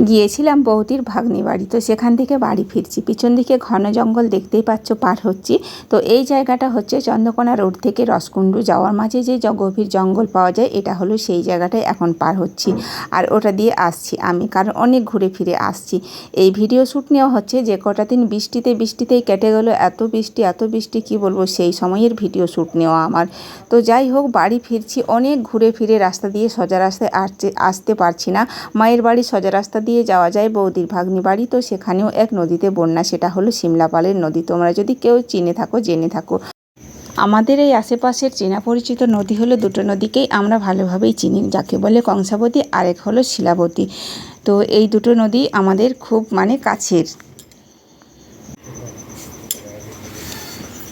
গিয়েছিলাম বৌদির ভাগ্নি বাড়ি। তো সেখান থেকে বাড়ি ফিরছি, পিছন দিকে ঘন জঙ্গল দেখতেই পাচ্ছ পার হচ্ছি। তো এই জায়গাটা হচ্ছে চন্দ্রকোনা রোড থেকে রসকুণ্ডু যাওয়ার মাঝে যে গভীর জঙ্গল পাওয়া যায়, এটা হলো সেই জায়গাটায় এখন পার হচ্ছি। আর ওটা দিয়ে আসছি আমি, কারণ অনেক ঘুরে ফিরে আসছি। এই ভিডিও শ্যুট নেওয়া হচ্ছে যে কটা দিন বৃষ্টিতেই কেটে গেল। এত বৃষ্টি কি বলবো, সেই সময়ের ভিডিও শ্যুট নেওয়া আমার। তো যাই হোক, বাড়ি ফিরছি, অনেক ঘুরে ফিরে রাস্তা দিয়ে সোজা রাস্তায় আসতে পারছি না। মায়ের বাড়ি সোজা রাস্তা দিয়ে যাওয়া যায় বৌদির ভাগ্নি বাড়ি। তো সেখানেও এক নদীতে বন্যা, সেটা হলো শিমলাপালের নদী। তোমরা যদি কেউ চিনে থাকো জেনে থাকো। আমাদের এই আশেপাশের চেনা পরিচিত নদী হলো দুটো নদীকেই আমরা ভালোভাবেই চিনি, যাকে বলে কংসাবতী, আরেক হলো শিলাবতী। তো এই দুটো নদী আমাদের খুব কাছের।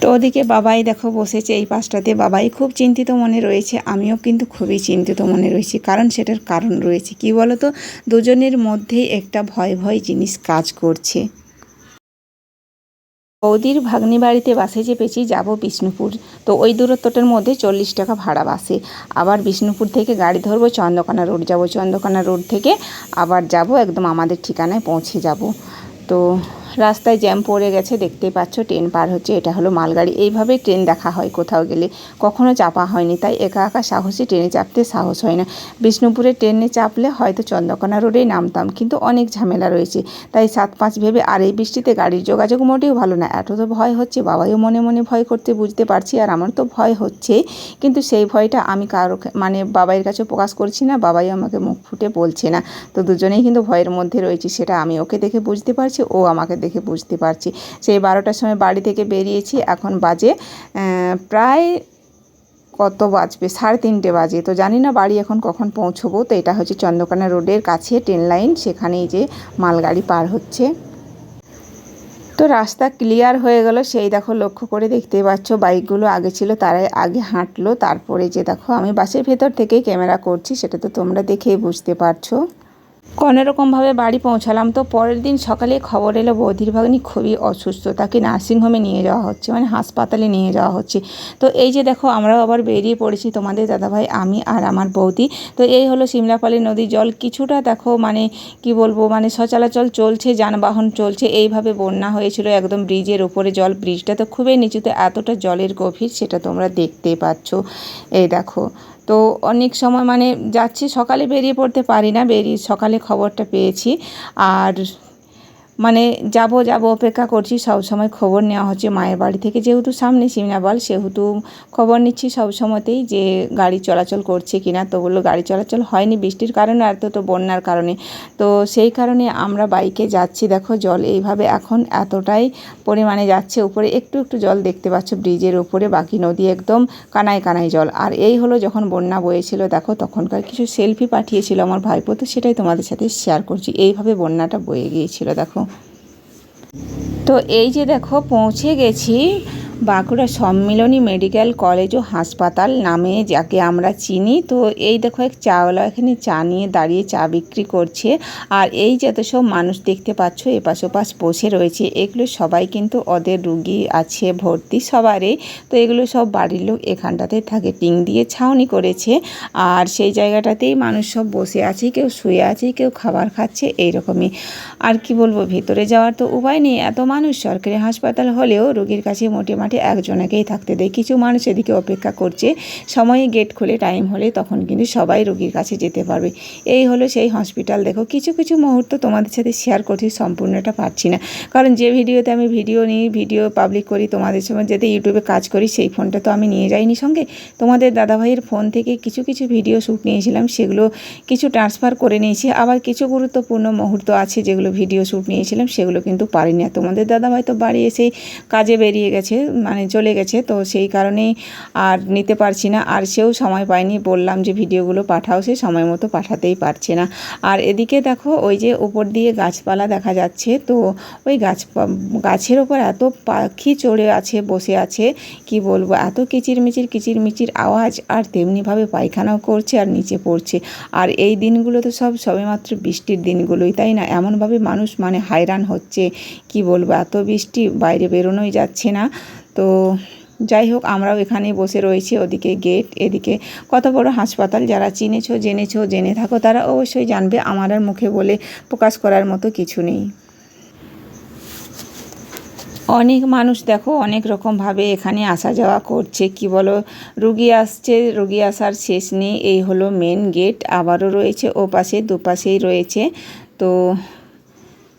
তো ওদিকে বাবাই দেখো বসেছে এই পাশটাতে, বাবাই খুব চিন্তিত মনে রয়েছে, আমিও কিন্তু খুবই চিন্তিত মনে রয়েছি। কারণ সেটার কারণ রয়েছে, কি বলো তো, দুজনের মধ্যেই একটা ভয় জিনিস কাজ করছে। বৌদির ভাগ্নি বাড়িতে বাসে চেপেছি, যাব বিষ্ণুপুর। তো ওই দূরত্বটার মধ্যে 40 টাকা ভাড়া বাসে। আবার বিষ্ণুপুর থেকে গাড়ি ধরবো, চন্দ্রকোনা রোড যাব, চন্দ্রকোনা রোড থেকে আবার যাব একদম আমাদের ঠিকানায় পৌঁছে যাব। তো রাস্তায় জ্যাম পড়ে গেছে, দেখতেই পাচ্ছ, ট্রেন পার হচ্ছে। এটা হলো মালগাড়ি। এইভাবেই ট্রেন দেখা হয় কোথাও গেলে, কখনো চাপা হয়নি, তাই একা একা সাহসী ট্রেনে চাপতে সাহস হয় না। বিষ্ণুপুরে ট্রেনে চাপলে হয়তো চন্দ্রকোনা রোডেই নামতাম, কিন্তু অনেক ঝামেলা রয়েছে, তাই 7-5 ভেবে। আর এই বৃষ্টিতে গাড়ির যোগাযোগ মোটেও ভালো না। এত তো ভয় হচ্ছে, বাবাইও মনে মনে ভয় করতে বুঝতে পারছি, আর আমার তো ভয় হচ্ছেই। কিন্তু সেই ভয়টা আমি কারো বাবাইয়ের কাছে প্রকাশ করছি না, বাবাই আমাকে মুখ ফুটে বলছে না। তো দুজনেই কিন্তু ভয়ের মধ্যে রয়েছি, সেটা আমি ওকে দেখে বুঝতে পারছি, ও আমাকে দেখে বুঝতে পারছি। সেই 12টার সময় বাড়ি থেকে বেরিয়েছি, এখন বাজে প্রায় কত বাজবে, 3:30 বাজে। তো জানি না বাড়ি এখন কখন পৌঁছবো। তো এটা হচ্ছে চন্দ্রকোনা রোডের কাছে ট্রেন লাইন, সেখানেই যে মালগাড়ি পার হচ্ছে। তো রাস্তা ক্লিয়ার হয়ে গেল, সেই দেখো লক্ষ্য করে দেখতে পাচ্ছ, বাইকগুলো আগে ছিল, তারাই আগে হাঁটলো। তারপরে যে দেখো আমি বাসের ভেতর থেকেই ক্যামেরা করছি, সেটা তো তোমরা দেখেই বুঝতে পারছো। কোনোরকমভাবে বাড়ি পৌঁছালাম। তো পরের দিন সকালে খবর এলো বৌদির ভাগ্নি খুবই অসুস্থ, তাকে নার্সিংহোমে নিয়ে যাওয়া হচ্ছে, হাসপাতালে নিয়ে যাওয়া হচ্ছে। তো এই যে দেখো আমরাও আবার বেরিয়ে পড়েছি, তোমাদের দাদাভাই, আমি আর আমার বৌদি। তো এই হলো শিমলাপালি নদীর জল। কিছুটা দেখো কি বলবো, সচরাচর চলছে, যানবাহন চলছে। এইভাবে বন্যা হয়েছিল একদম ব্রিজের উপরে জল, ব্রিজটা তো খুবই নিচুতে, এতটা জলের গভীর সেটা তোমরা দেখতেই পাচ্ছ। এই দেখো, তো অনেক সময় যাচ্ছি, সকালে বেরিয়ে পড়তে পারি না, সকালে খবরটা পেয়েছি। আর যাব অপেক্ষা করছি, সব সময় খবর নেওয়া হচ্ছে মায়ের বাড়ি থেকে, যেহেতু সামনে শিমলাপাল, সেহেতু খবর নিচ্ছি সব সময়তেই যে গাড়ি চলাচল করছে কিনা। তো বললো গাড়ি চলাচল হয়নি বৃষ্টির কারণে, আর তো বন্যার কারণে। তো সেই কারণে আমরা বাইকে যাচ্ছি। দেখো জল এইভাবে এখন এতটাই পরিমাণে যাচ্ছে, উপরে একটু একটু জল দেখতে পাচ্ছ ব্রিজের উপরে, বাকি নদী একদম কানায় কানায় জল। আর এই হলো যখন বন্যা বয়েছিল, দেখো তখনকার কিছু সেলফি পাঠিয়েছিল আমার ভাইপো, তো সেটাই তোমাদের সাথে শেয়ার করছি। এইভাবে বন্যাটা বয়ে গিয়েছিল দেখো। তো এই যে দেখো পৌঁছে গেছি বাঁকুড়া সম্মিলনী মেডিকেল কলেজ ও হাসপাতাল নামে যাকে আমরা চিনি। তো এই দেখো এক চাওয়ালা এখানে চা নিয়ে দাঁড়িয়ে চা বিক্রি করছে। আর এই যত সব মানুষ দেখতে পাচ্ছ এপাশ ওপাশ বসে রয়েছে, এগুলো সবাই কিন্তু ওদের রুগী আছে ভর্তি সবারই। তো এগুলো সব বাড়ির লোক এখানটাতে থাকে, টিন দিয়ে ছাউনি করেছে। আর সেই জায়গাটাতেই মানুষ সব বসে আছে, কেউ শুয়ে আছে, কেউ খাবার খাচ্ছে, এইরকমই। আর কি বলবো, ভেতরে যাওয়ার তো উপায় নেই, এত মানুষ। সরকারি হাসপাতাল হলেও রোগীর কাছে মোটামুটি একজনকেই থাকতে দেয়। কিছু মানুষ এদিকে অপেক্ষা করছে, সময়ে গেট খুলে টাইম হলে তখন কিন্তু সবাই রোগীর কাছে যেতে পারবে। এই হলো সেই হসপিটাল। দেখো কিছু কিছু মুহূর্ত তোমাদের সাথে শেয়ার করছি, সম্পূর্ণটা পারছি না, কারণ যে ভিডিওতে আমি ভিডিও পাবলিক করি তোমাদের সময়, যেতে ইউটিউবে কাজ করি, সেই ফোনটা তো আমি নিয়ে যাইনি সঙ্গে। তোমাদের দাদাভাইয়ের ফোন থেকে কিছু কিছু ভিডিও শ্যুট নিয়েছিলাম, সেগুলো কিছু ট্রান্সফার করে নিয়েছি। আবার কিছু গুরুত্বপূর্ণ মুহূর্ত আছে যেগুলো ভিডিও শ্যুট নিয়েছিলাম, সেগুলো কিন্তু পারিনি। আর তোমাদের দাদাভাই তো বাড়ি এসেই কাজে বেরিয়ে গেছে, চলে গেছে, তো সেই কারণেই আর নিতে পারছি না। আর সেও সময় পায়নি, বললাম যে ভিডিওগুলো পাঠাও, সে সময় মতো পাঠাতেই পারছে না। আর এদিকে দেখো ওই যে উপর দিয়ে গাছপালা দেখা যাচ্ছে, তো ওই গাছের ওপর এত পাখি চড়ে আছে, বসে আছে, কি বলবো, এত কিচিরমিচির আওয়াজ। আর তেমনিভাবে পায়খানাও করছে আর নিচে পড়ছে। আর এই দিনগুলো তো সবেমাত্র বৃষ্টির দিনগুলোই, তাই না? এমনভাবে মানুষ hayran হচ্ছে, কি বলবো, এত বৃষ্টি, বাইরে বেরোনোই যাচ্ছে না। তো যাই হোক, আমরাও এখানে বসে রয়েছি, ওদিকে গেট, এদিকে কত বড় হাসপাতাল। যারা চিনেছো, জেনে থাকো তারা অবশ্যই জানবে, আমার আর মুখে বলে প্রকাশ করার মতো কিছু নেই। অনেক মানুষ দেখো অনেক রকমভাবে এখানে আসা যাওয়া করছে, কি বলো, রুগী আসছে, রুগী আসার শেষ নেই। এই হলো মেন গেট, আবারও রয়েছে ও পাশে, দুপাশেই রয়েছে। তো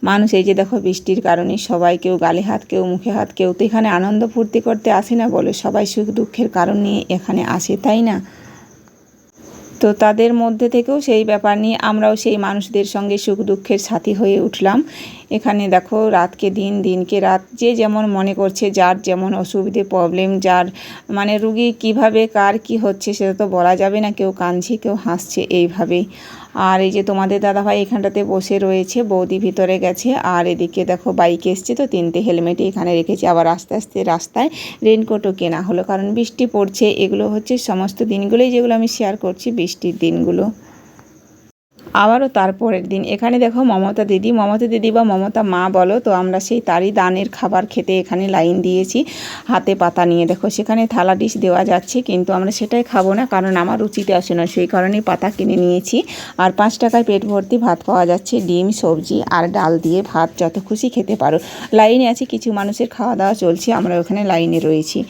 মানুষ এই যে দেখো বৃষ্টির কারণে সবাই, কেউ গালে হাত, কেউ মুখে হাত, কেউ তো এখানে আনন্দ ফুর্তি করতে আসে না বলো, সবাই সুখ দুঃখের কারণ নিয়ে এখানে আসে, তাই না? তো তাদের মধ্যে থেকেও সেই ব্যাপার নিয়ে আমরাও সেই মানুষদের সঙ্গে সুখ দুঃখের সাথী হয়ে উঠলাম। এখানে দেখো রাতকে দিন, দিনকে রাত, যে যেমন মনে করছে, যার যেমন অসুবিধে প্রবলেম, যার মানে রুগী কিভাবে কার কি হচ্ছে সেটা তো বলা যাবে না, কেউ কাঁদছে, কেউ হাসছে, এইভাবেই। আর এই যে তোমাদের দাদাভাই এখানটাতে বসে রয়েছে, বৌদি ভিতরে গেছে, আর এদিকে দেখো বাইক এসছে, তো 3টে হেলমেট এখানে রেখেছি। আবার আস্তে আস্তে রাস্তায় রেনকোটও কেনা হলো, কারণ বৃষ্টি পড়ছে। এগুলো হচ্ছে সমস্ত দিনগুলোই যেগুলো আমি শেয়ার করছি, বৃষ্টির দিনগুলো। আবারও তারপরের দিন এখানে দেখো মমতা দিদি বা মমতা মা বলো, তো আমরা সেই তারই দানের খাবার খেতে এখানে লাইন দিয়েছি, হাতে পাতা নিয়ে। দেখো সেখানে থালা ডিশ দেওয়া যাচ্ছে, কিন্তু আমরা সেটাই খাবো না, কারণ আমার রুচিতে আসে না, সেই কারণেই পাতা কিনে নিয়েছি। আর 5 টাকায় পেট ভর্তি ভাত পাওয়া যাচ্ছে, ডিম, সবজি আর ডাল দিয়ে ভাত, যত খুশি খেতে পারো। লাইনে আছে, কিছু মানুষের খাওয়া দাওয়া চলছে, আমরা ওখানে লাইনে রয়েছি।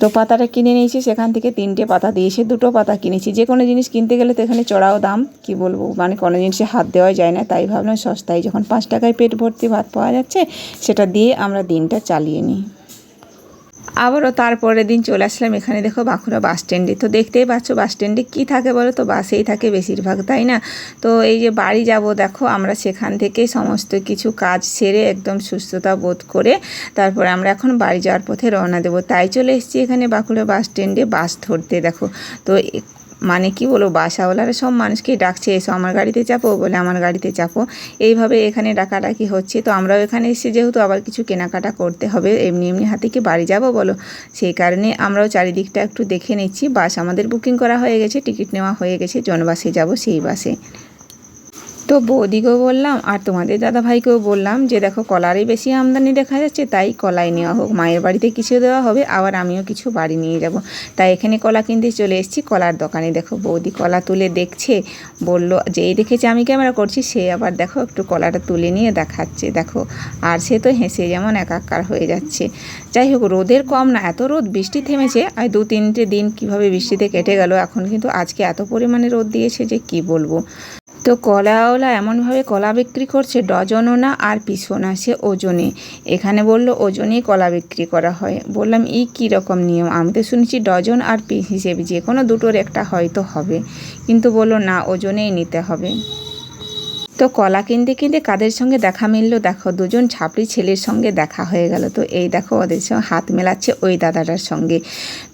তো পাতাটা কিনে নিয়েছি, সেখান থেকে 3টে পাতা দিয়েছে, 2টো পাতা কিনেছি। যে কোনো জিনিস কিনতে গেলে তো এখানে চড়াও দাম, কি বলবো, মানে কোনো জিনিসে হাত দেওয়া যায় না, তাই ভাবলাম সস্তায় যখন 5 টাকায় পেট ভর্তি ভাত পাওয়া যাচ্ছে, সেটা দিয়ে আমরা দিনটা চালিয়ে নিই। আবারও তারপরের দিন চলে আসলাম এখানে, দেখো বাঁকুড়া বাস স্ট্যান্ডে। তো দেখতেই পাচ্ছ বাস স্ট্যান্ডে কী থাকে বলো তো, বাসেই থাকে বেশিরভাগ, তাই না? তো এই যে বাড়ি যাব, দেখো আমরা সেখান থেকে সমস্ত কিছু কাজ সেরে একদম সুস্থতা বোধ করে তারপরে আমরা এখন বাড়ি যাওয়ার পথে রওনা দেবো। তাই চলে এসেছি এখানে বাঁকুড়া বাস স্ট্যান্ডে বাস ধরতে। দেখো তো মানে কি বলবো, বাসওয়ালারা সব মানুষকেই ডাকছে, এসো আমার গাড়িতে চাপো, বলে আমার গাড়িতে চাপো, এইভাবে এখানে ডাকাডাকি হচ্ছে। তো আমরাও এখানে এসে যেহেতু আবার কিছু কেনাকাটা করতে হবে, এমনি হাতে কি বাড়ি যাব বলো, সেই কারণে আমরাও চারিদিকটা একটু দেখে নিচ্ছি। বাস আমাদের বুকিং করা হয়ে গেছে, টিকিট নেওয়া হয়ে গেছে, জন বাসে যাব, সেই বাসে। তো বৌদিকেও বললাম আর তোমাদের দাদাভাইকেও বললাম যে দেখো কলারই বেশি আমদানি দেখা যাচ্ছে, তাই কলাই নেওয়া হোক, মায়ের বাড়িতে কিছু দেওয়া হবে, আবার আমিও কিছু বাড়ি নিয়ে যাব। তাই এখানে কলা কিনতে চলে এসেছি কলার দোকানে। দেখো বৌদি কলা তুলে দেখছে, বলল, যেই দেখেছে আমি ক্যামেরা করছি, সে আবার দেখো একটু কলাটা তুলে নিয়ে দেখাচ্ছে, দেখো। আর সে তো হেসে যেমন একাকার হয়ে যাচ্ছে। যাই হোক, রোদের কম না, এত রোদ, বৃষ্টি থেমেছে আর 2-3টে দিন কীভাবে বৃষ্টিতে কেটে গেল, এখন কিন্তু আজকে এত পরিমাণে রোদ দিয়েছে যে কি বলবো। তো কলাওয়ালা এমনভাবে কলা বিক্রি করছে, ডজনও না আর পিসও না, সে ওজনে। এখানে বলল ওজনেই কলা বিক্রি করা হয়। বললাম কী রকম নিয়ম, আমি তো শুনেছি ডজন আর পিস হিসেবে, যে কোনো দুটোর একটা হয়তো হবে, কিন্তু বললো না, ওজনেই নিতে হবে। তো কলা কিনতে কিনতে কাদের সঙ্গে দেখা মিললো, দেখো 2জন ছাপড়ি ছেলের সঙ্গে দেখা হয়ে গেল। তো এই দেখো ওদের সঙ্গে হাত মেলাচ্ছে ওই দাদাটার সঙ্গে।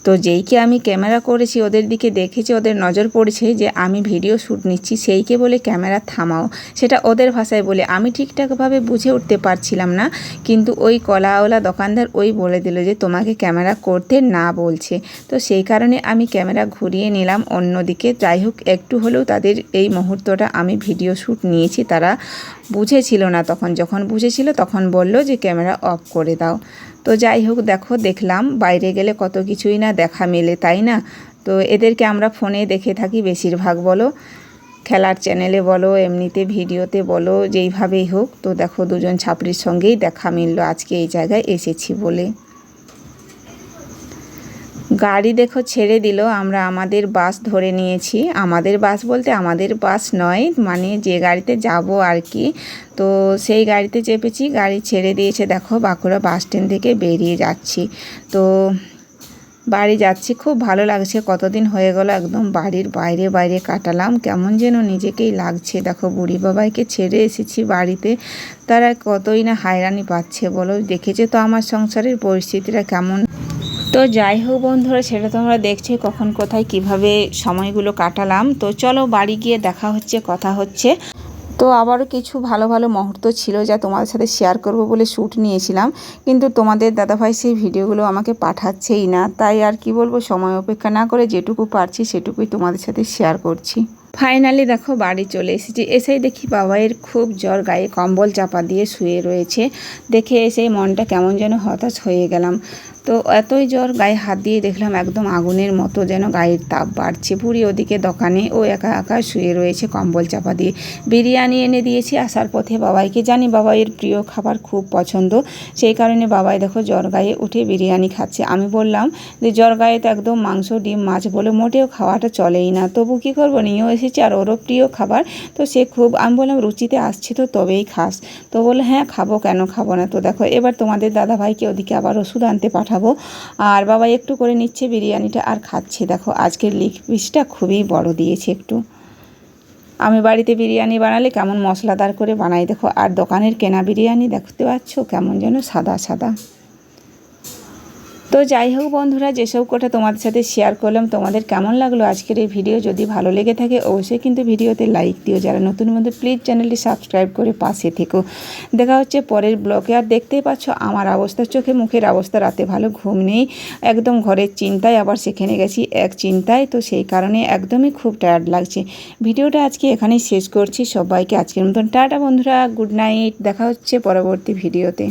তো যেইকে আমি ক্যামেরা করেছি, ওদের দিকে দেখেছি, ওদের নজর পড়েছে যে আমি ভিডিও শ্যুট নিচ্ছি, সেইকে বলে ক্যামেরা থামাও, সেটা ওদের ভাষায় বলে। আমি ঠিকঠাকভাবে বুঝে উঠতে পারছিলাম না, কিন্তু ওই কলাওয়ালা দোকানদার ওই বলে দিল যে তোমাকে ক্যামেরা করতে না বলছে। তো সেই কারণে আমি ক্যামেরা ঘুরিয়ে নিলাম অন্যদিকে। যাই হোক, একটু হলেও তাদের এই মুহূর্তটা আমি ভিডিও শ্যুট নিয়েছি। তারা বুঝেছিল না তখন, যখন বুঝেছিল তখন বলল যে ক্যামেরা অফ করে দাও। তো যাই হোক, দেখো দেখলাম বাইরে গেলে কত কিছুই না দেখা মেলে, তাই না? তো এদেরকে আমরা ফোনে দেখে থাকি বেশিরভাগ, বলো খেলার চ্যানেলে বলো, এমনিতে ভিডিওতে বলো, যেইভাবেই হোক। তো দেখো 2জন ছাপড়ির সঙ্গেই দেখা মিলল আজকে এই জায়গায় এসেছি বলে। গাড়ি দেখো ছেড়ে দিল, আমরা আমাদের বাস ধরে নিয়েছি। আমাদের বাস বলতে আমাদের বাস নয়, মানে যে গাড়িতে যাব আর কি। তো সেই গাড়িতে চেপেছি, গাড়ি ছেড়ে দিয়েছে। দেখো বাঁকুড়া বাস স্ট্যান্ড থেকে বেরিয়ে যাচ্ছি। তো বাড়ি যাচ্ছি, খুব ভালো লাগছে, কতদিন হয়ে গেল একদম বাড়ির বাইরে বাইরে কাটালাম, কেমন যেন নিজেকেই লাগছে। দেখো বুড়ি বাবাইকে ছেড়ে এসেছি বাড়িতে, তারা কতই না হায়রানি পাচ্ছে বলো, দেখেছে তো আমার সংসারের পরিস্থিতিটা কেমন। তো যাই হোক বন্ধুরা, সেটা তোমরা দেখছো কখন কোথায় কিভাবে সময়গুলো কাটালাম। তো চলো বাড়ি গিয়ে দেখা হচ্ছে, কথা হচ্ছে। তো আবারও কিছু ভালো ভালো মুহূর্ত ছিল যা তোমাদের সাথে শেয়ার করব বলে শ্যুট নিয়েছিলাম, কিন্তু তোমাদের দাদাভাই সেই ভিডিওগুলো আমাকে পাঠাচ্ছেই না। তাই আর কি বলবো, সময় অপেক্ষা না করে যেটুকু পারছি সেটুকুই তোমাদের সাথে শেয়ার করছি। ফাইনালি দেখো বাড়ি চলে এসেছি। এসেই দেখি বাবাইয়ের খুব জ্বর, গায়ে কম্বল চাপা দিয়ে শুয়ে রয়েছে। দেখে এসেই মনটা কেমন যেন হতাশ হয়ে গেলাম। তো এতই জ্বর, গায়ে হাত দিয়ে দেখলাম একদম আগুনের মতো যেন গায়ের তাপ বাড়ছে। বুড়ি ওদিকে দোকানে ও একা একা শুয়ে রয়েছে কম্বল চাপা দিয়ে। বিরিয়ানি এনে দিয়েছি আসার পথে বাবাইকে, জানি বাবাইয়ের প্রিয় খাবার খুব পছন্দ, সেই কারণে বাবাই দেখো জ্বর গায়ে উঠে বিরিয়ানি খাচ্ছে। আমি বললাম যে জ্বর গায়ে তো একদম মাংস ডিম মাছ বলে মোটেও খাওয়াটা চলেই না, তবু কী করবো, নিয়েও এসেছি আর ওরও প্রিয় খাবার। তো সে খুব, আমি বললাম রুচিতে আসছে তো তবেই খাস। তো বললো হ্যাঁ খাবো, কেন খাবো না। তো দেখো এবার তোমাদের দাদাভাইকে ওদিকে আবার ওষুধ আনতে পাঠাবো, আর বাবা একটু করে নিচ্ছে বিরিয়ানিটা আর খাচ্ছে। দেখো আজকের লেগ পিসটা খুবই বড় দিয়েছে একটু। আমি বাড়িতে বিরিয়ানি বানালে কেমন মশলাদার করে বানাই দেখো, আর দোকানের কেনা বিরিয়ানি দেখতে পাচ্ছ কেমন যেন সাদা সাদা। তো যাই হোক বন্ধুরা, যেসব কথা তোমাদের সাথে শেয়ার করলাম, তোমাদের কেমন লাগলো আজকের এই ভিডিও? যদি ভালো লেগে থাকে অবশ্যই কিন্তু ভিডিওতে লাইক দিও। যারা নতুন বন্ধু প্লিজ চ্যানেলটি সাবস্ক্রাইব করে পাশে থেকো। দেখা হচ্ছে পরের ব্লগে। আর দেখতেই পাচ্ছ আমার অবস্থা, চোখে মুখের অবস্থা, রাতে ভালো ঘুম নেই, একদম ঘরের চিন্তায়, আবার সেখানে গেছি এক চিন্তায়, তো সেই কারণে একদমই খুব টায়ার্ড লাগছে। ভিডিওটা আজকে এখানেই শেষ করছি। সবাইকে আজকের মতন টাটা বন্ধুরা, গুড নাইট। দেখা হচ্ছে পরবর্তী ভিডিওতে।